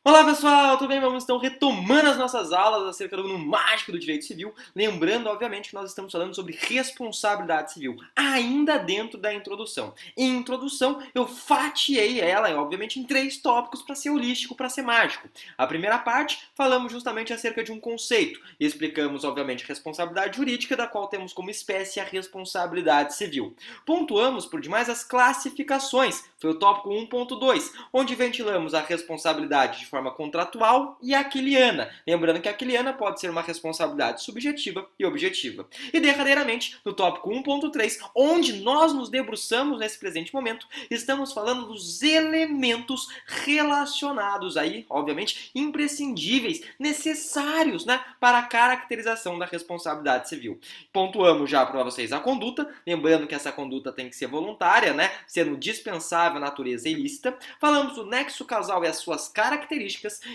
Olá pessoal, tudo bem? Vamos então retomando as nossas aulas acerca do mundo mágico do direito civil. Lembrando, obviamente, que nós estamos falando sobre responsabilidade civil, ainda dentro da introdução. Em introdução, eu fatiei ela, obviamente, em 3 tópicos para ser holístico, para ser mágico. A primeira parte, falamos justamente acerca de um conceito e explicamos, obviamente, responsabilidade jurídica, da qual temos como espécie a responsabilidade civil. Pontuamos por demais as classificações, foi o tópico 1.2, onde ventilamos a responsabilidade de forma contratual e aquiliana. Lembrando que a aquiliana pode ser uma responsabilidade subjetiva e objetiva. E derradeiramente, no tópico 1.3, onde nós nos debruçamos nesse presente momento, estamos falando dos elementos relacionados aí, obviamente, imprescindíveis, necessários, né, para a caracterização da responsabilidade civil. Pontuamos já para vocês a conduta, lembrando que essa conduta tem que ser voluntária, né, sendo dispensável a natureza ilícita. Falamos do nexo causal e as suas características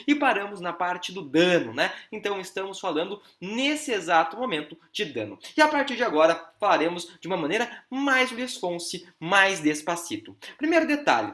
e paramos na parte do dano, né? Então estamos falando nesse exato momento de dano. E a partir de agora falaremos de uma maneira mais lisfonse, mais despacito. Primeiro detalhe.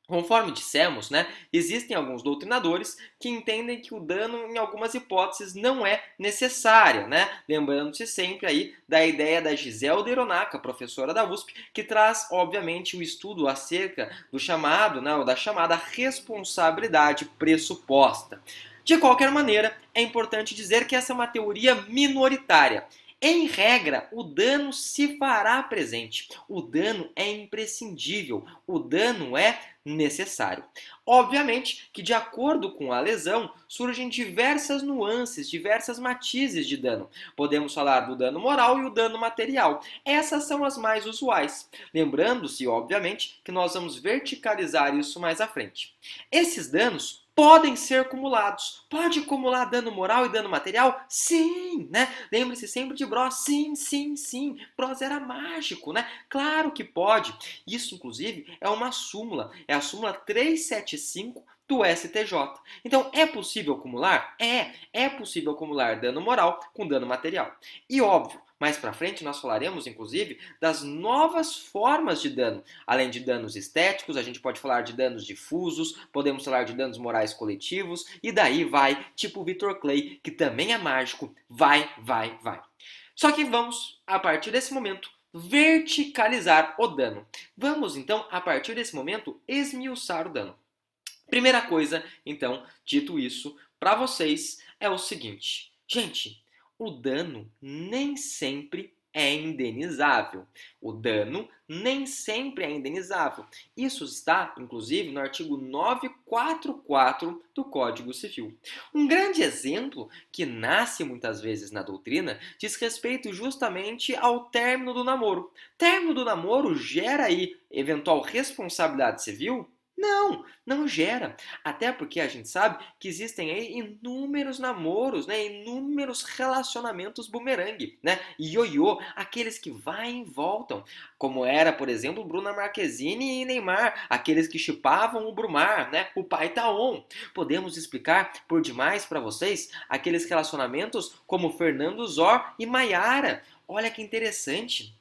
Conforme dissemos, né, existem alguns doutrinadores que entendem que o dano, em algumas hipóteses, não é necessário, né? Lembrando-se sempre aí da ideia da Gisele Deronaca, professora da USP, que traz, obviamente, o estudo acerca do chamado, né, ou da chamada responsabilidade pressuposta. De qualquer maneira, é importante dizer que essa é uma teoria minoritária. Em regra, o dano se fará presente. O dano é imprescindível. O dano é necessário. Obviamente que, de acordo com a lesão, surgem diversas nuances, diversas matizes de dano. Podemos falar do dano moral e o dano material. Essas são as mais usuais. Lembrando-se, obviamente, que nós vamos verticalizar isso mais à frente. Esses danos podem ser acumulados. Pode acumular dano moral e dano material? Sim, né? Lembre-se sempre de Bros. Sim, sim, sim. Bros era mágico, né? Claro que pode. Isso, inclusive, é uma súmula. É a súmula 375 do STJ. Então, é possível acumular? É possível acumular dano moral com dano material. E óbvio, mais para frente nós falaremos, inclusive, das novas formas de dano. Além de danos estéticos, a gente pode falar de danos difusos, podemos falar de danos morais coletivos, e daí vai, tipo Victor Clay, que também é mágico, vai. Só que vamos, a partir desse momento, verticalizar o dano. Vamos, então, a partir desse momento, esmiuçar o dano. Primeira coisa, então, dito isso, para vocês é o seguinte. Gente, o dano nem sempre é indenizável. O dano nem sempre é indenizável. Isso está, inclusive, no artigo 944 do Código Civil. Um grande exemplo que nasce muitas vezes na doutrina diz respeito justamente ao término do namoro. Término do namoro gera aí eventual responsabilidade civil? Não gera. Até porque a gente sabe que existem aí inúmeros namoros, né? Inúmeros relacionamentos bumerangue, né? Ioiô, aqueles que vai e voltam. Como era, por exemplo, Bruna Marquezine e Neymar, aqueles que chipavam o Brumar, né? O pai Taon. Podemos explicar por demais para vocês aqueles relacionamentos como Fernando Zor e Maiara. Olha que interessante.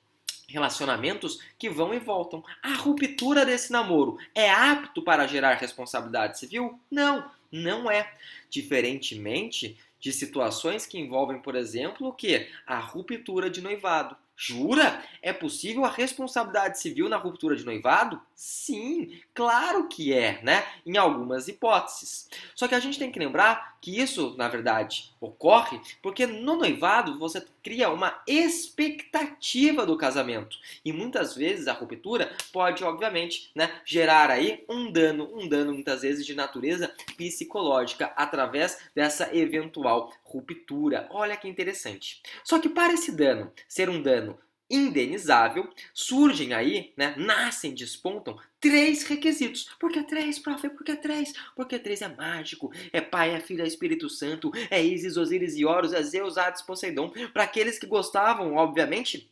Relacionamentos que vão e voltam. A ruptura desse namoro é apto para gerar responsabilidade civil? Não é. Diferentemente de situações que envolvem, por exemplo, o que? A ruptura de noivado. Jura? É possível a responsabilidade civil na ruptura de noivado? Sim, claro que é, né? Em algumas hipóteses. Só que a gente tem que lembrar que isso, na verdade, ocorre porque no noivado você cria uma expectativa do casamento. E muitas vezes a ruptura pode, obviamente, né, gerar aí um dano muitas vezes de natureza psicológica através dessa eventual ruptura. Olha que interessante. Só que para esse dano ser um dano indenizável, surgem aí, né, nascem, despontam 3 requisitos. Por que 3, prof? Por que 3? Porque 3 é mágico, é Pai, é Filho, é Espírito Santo, é Ísis, Osíris e Horus, é Zeus, Hades, Poseidon. Para aqueles que gostavam, obviamente,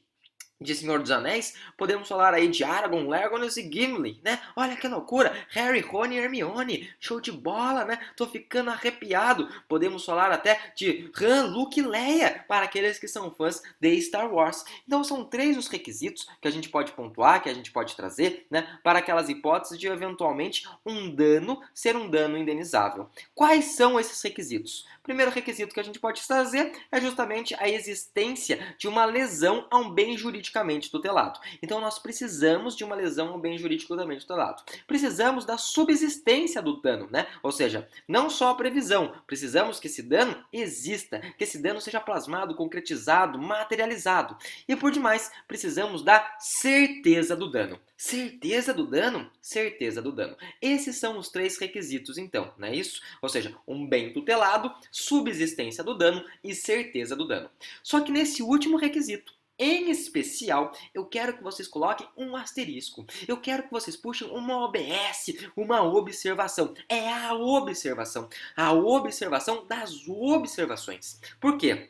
de Senhor dos Anéis, podemos falar aí de Aragorn, Legolas e Gimli, né? Olha que loucura! Harry, Rony e Hermione, show de bola, né? Tô ficando arrepiado. Podemos falar até de Han, Luke e Leia, para aqueles que são fãs de Star Wars. Então são 3 os requisitos que a gente pode pontuar, que a gente pode trazer, né? Para aquelas hipóteses de eventualmente um dano ser um dano indenizável. Quais são esses requisitos? O primeiro requisito que a gente pode trazer é justamente a existência de uma lesão a um bem juridicamente tutelado. Então nós precisamos de uma lesão a um bem juridicamente tutelado. Precisamos da subsistência do dano, né? Ou seja, não só a previsão, precisamos que esse dano exista, que esse dano seja plasmado, concretizado, materializado. E por demais, precisamos da certeza do dano. Certeza do dano? Certeza do dano. Esses são os 3 requisitos, então, não é isso? Ou seja, um bem tutelado, subsistência do dano e certeza do dano. Só que nesse último requisito, em especial, eu quero que vocês coloquem um asterisco. Eu quero que vocês puxem uma OBS, uma observação. É a observação. A observação das observações. Por quê?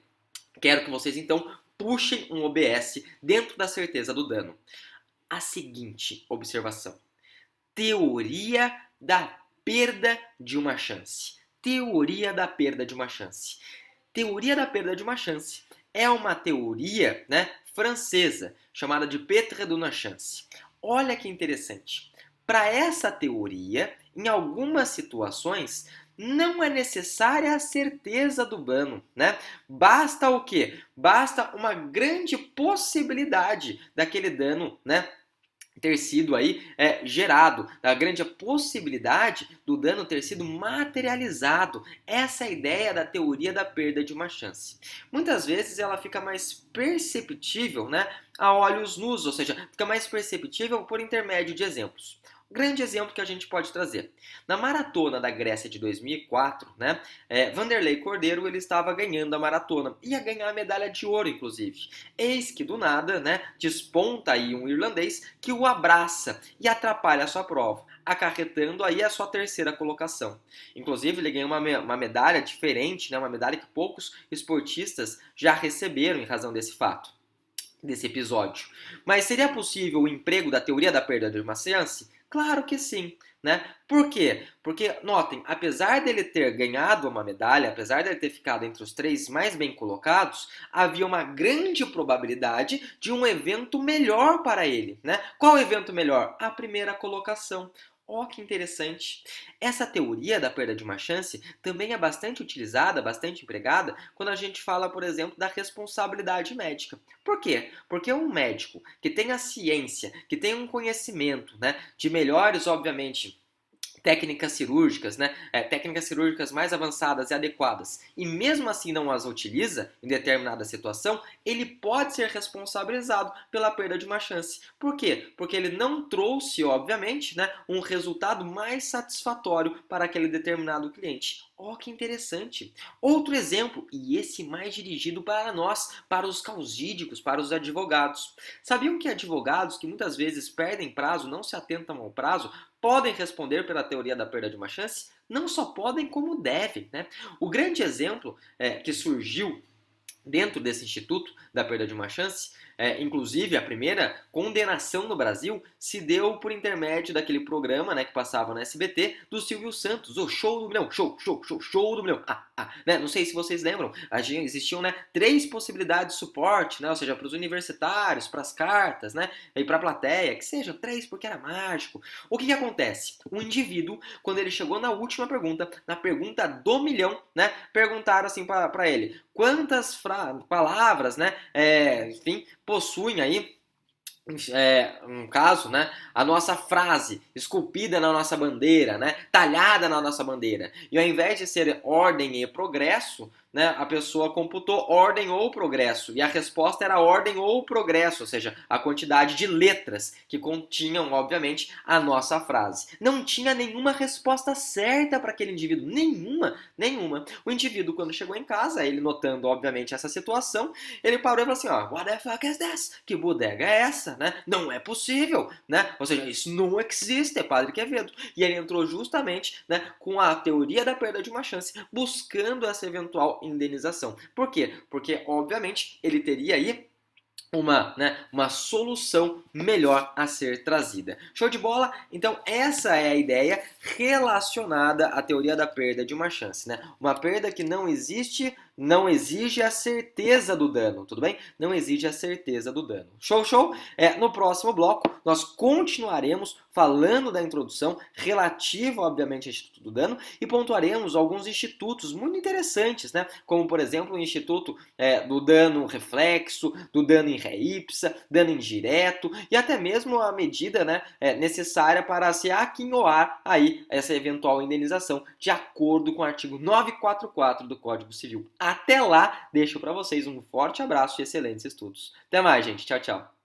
Quero que vocês, então, puxem um OBS dentro da certeza do dano. A seguinte observação: teoria da perda de uma chance. Teoria da perda de uma chance. Teoria da perda de uma chance é uma teoria, né, francesa chamada de perte d'une chance. Olha que interessante. Para essa teoria, em algumas situações, não é necessária a certeza do dano, né? Basta o quê? Basta uma grande possibilidade daquele dano, né, ter sido aí gerado, a grande possibilidade do dano ter sido materializado. Essa é a ideia da teoria da perda de uma chance. Muitas vezes ela fica mais perceptível, né, a olhos nus, ou seja, fica mais perceptível por intermédio de exemplos. Grande exemplo que a gente pode trazer. Na maratona da Grécia de 2004, né, Vanderlei Cordeiro ele estava ganhando a maratona. Ia ganhar a medalha de ouro, inclusive. Eis que do nada, né, desponta aí um irlandês que o abraça e atrapalha a sua prova, acarretando aí a sua terceira colocação. Inclusive, ele ganhou uma medalha diferente, né, uma medalha que poucos esportistas já receberam em razão desse fato, desse episódio. Mas seria possível o emprego da teoria da perda de uma chance? Claro que sim, né? Por quê? Porque, notem, apesar dele ter ganhado uma medalha, apesar dele ter ficado entre os 3 mais bem colocados, havia uma grande probabilidade de um evento melhor para ele, né? Qual evento melhor? A primeira colocação. Ó, que interessante. Essa teoria da perda de uma chance também é bastante utilizada, bastante empregada, quando a gente fala, por exemplo, da responsabilidade médica. Por quê? Porque um médico que tem a ciência, que tem um conhecimento, né, de melhores, obviamente, técnicas cirúrgicas, né? Técnicas cirúrgicas mais avançadas e adequadas, e mesmo assim não as utiliza em determinada situação, ele pode ser responsabilizado pela perda de uma chance. Por quê? Porque ele não trouxe, obviamente, né, um resultado mais satisfatório para aquele determinado cliente. Oh, que interessante! Outro exemplo, e esse mais dirigido para nós, para os causídicos, para os advogados. Sabiam que advogados que muitas vezes perdem prazo, não se atentam ao prazo, podem responder pela teoria da perda de uma chance? Não só podem, como devem, né? O grande exemplo que surgiu dentro desse Instituto da Perda de uma Chance, inclusive a primeira condenação no Brasil se deu por intermédio daquele programa, né, que passava no SBT, do Silvio Santos, o Show do Milhão, show do milhão. Né? Não sei se vocês lembram, existiam, né, 3 possibilidades de suporte, né, ou seja, para os universitários, para as cartas, né, e para a plateia, que sejam 3 porque era mágico. O que acontece? O indivíduo, quando ele chegou na última pergunta, na pergunta do milhão, né, perguntaram assim para ele: quantas palavras, né, enfim, possuem aí, no caso, né, a nossa frase esculpida na nossa bandeira, né, talhada na nossa bandeira. E ao invés de ser ordem e progresso, né, a pessoa computou ordem ou progresso, e a resposta era ordem ou progresso, ou seja, a quantidade de letras que continham, obviamente, a nossa frase. Não tinha nenhuma resposta certa para aquele indivíduo, nenhuma. O indivíduo, quando chegou em casa, ele notando, obviamente, essa situação, ele parou e falou assim, ó, what the fuck is this? Que bodega é essa, né? Não é possível, né? Ou seja, isso não existe, Padre Quevedo. E ele entrou justamente, né, com a teoria da perda de uma chance, buscando essa eventual indenização. Por quê? Porque, obviamente, ele teria aí uma solução melhor a ser trazida. Show de bola? Então essa é a ideia relacionada à teoria da perda de uma chance, né? Uma perda que não existe, não exige a certeza do dano, tudo bem? Não exige a certeza do dano. Show, show? No próximo bloco, nós continuaremos falando da introdução relativa, obviamente, ao Instituto do Dano e pontuaremos alguns institutos muito interessantes, né? Como, por exemplo, o Instituto do Dano Reflexo, do Dano em Ré ipsa, dano indireto e até mesmo a medida, né, necessária para se aquinhoar aí essa eventual indenização de acordo com o artigo 944 do Código Civil. Até lá, deixo para vocês um forte abraço e excelentes estudos. Até mais, gente. Tchau, tchau.